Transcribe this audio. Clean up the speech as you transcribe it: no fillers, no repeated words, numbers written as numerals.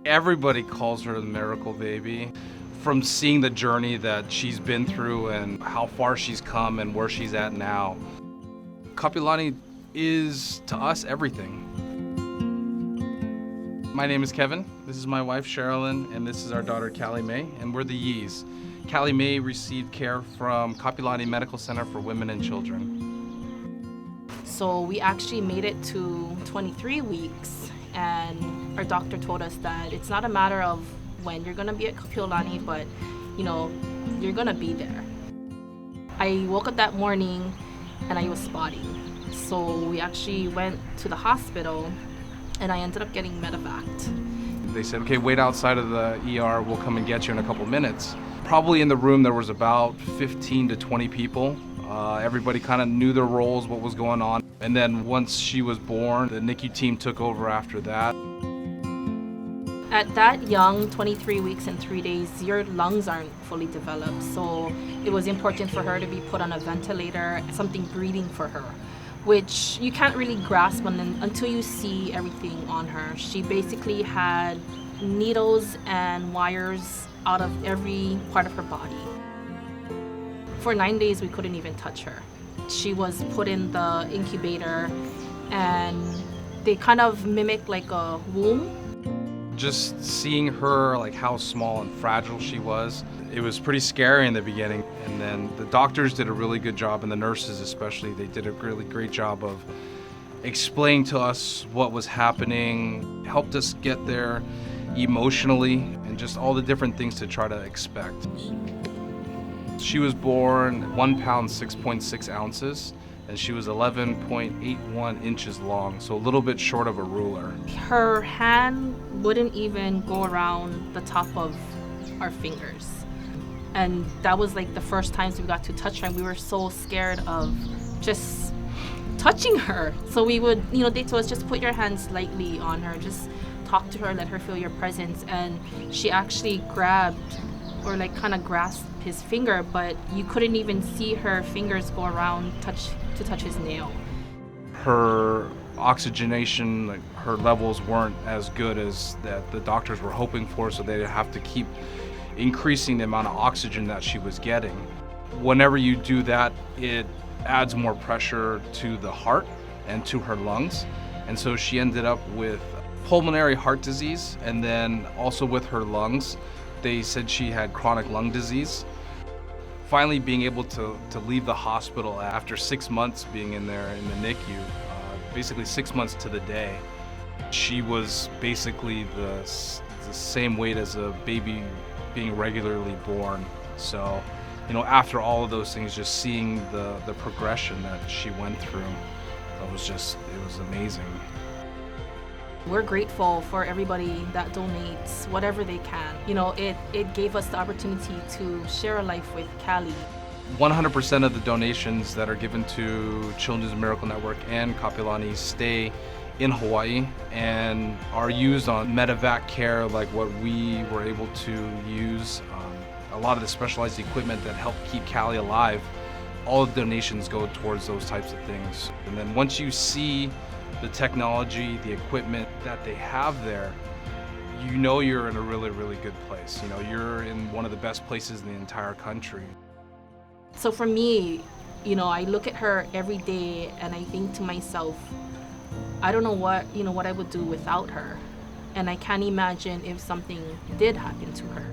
Everybody calls her the miracle baby. From seeing the journey that she's been through and how far she's come and where she's at now, Kapi is to us everything. My name is Kevin. This is my wife Sherilyn, and this is our daughter Kalley-Mae, and we're the Yees. Kalley-Mae received care from Kapi Medical Center for Women and Children. So we actually made it to 23 weeks, and our doctor told us that it's not a matter of when you're gonna be at Kapi, but you're gonna be there. I woke up that morning and I was spotty. So we actually went to the hospital and I ended up getting medivacked. They said, okay, wait outside of the ER, we'll come and get you in a couple minutes. Probably in the room there was about 15 to 20 people. Everybody kind of knew their roles, what was going on. And then once she was born, the NICU team took over after that. At that young, 23 weeks and 3 days, your lungs aren't fully developed. So it was important for her to be put on a ventilator, something breathing for her, which you can't really grasp until you see everything on her. She basically had needles and wires out of every part of her body. For 9 days, we couldn't even touch her. She was put in the incubator and they kind of mimicked like a womb. Just seeing her, like how small and fragile she was, it was pretty scary in the beginning. And then the doctors did a really good job, and the nurses especially, they did a really great job of explaining to us what was happening, helped us get there emotionally, and just all the different things to try to expect. She was born 1 pound, 6.6 ounces, and she was 11.81 inches long, so a little bit short of a ruler. Her hand wouldn't even go around the top of our fingers. And that was like the first times we got to touch her, and we were so scared of just touching her. So we would, they told us just put your hands lightly on her, just talk to her, let her feel your presence. And she actually grabbed or like kind of grasped his finger, but you couldn't even see her fingers go around to touch his nail. Her oxygenation, like her levels weren't as good as that the doctors were hoping for, so they'd have to keep increasing the amount of oxygen that she was getting. Whenever you do that, it adds more pressure to the heart and to her lungs, and so she ended up with pulmonary heart disease, and then also with her lungs, they said she had chronic lung disease. Finally being able to leave the hospital after 6 months being in there in the NICU, basically 6 months to the day, she was basically the same weight as a baby being regularly born. So, after all of those things, just seeing the progression that she went through, it was amazing. We're grateful for everybody that donates whatever they can. It gave us the opportunity to share a life with Kalley. 100% of the donations that are given to Children's Miracle Network and Kapi stay in Hawaii and are used on medivac care, like what we were able to use. A lot of the specialized equipment that helped keep Kalley alive, all the donations go towards those types of things. And then once you see the technology, the equipment that they have there, you're in a really, really good place. You're in one of the best places in the entire country. So for me, I look at her every day and I think to myself, I don't know what I would do without her. And I can't imagine if something did happen to her.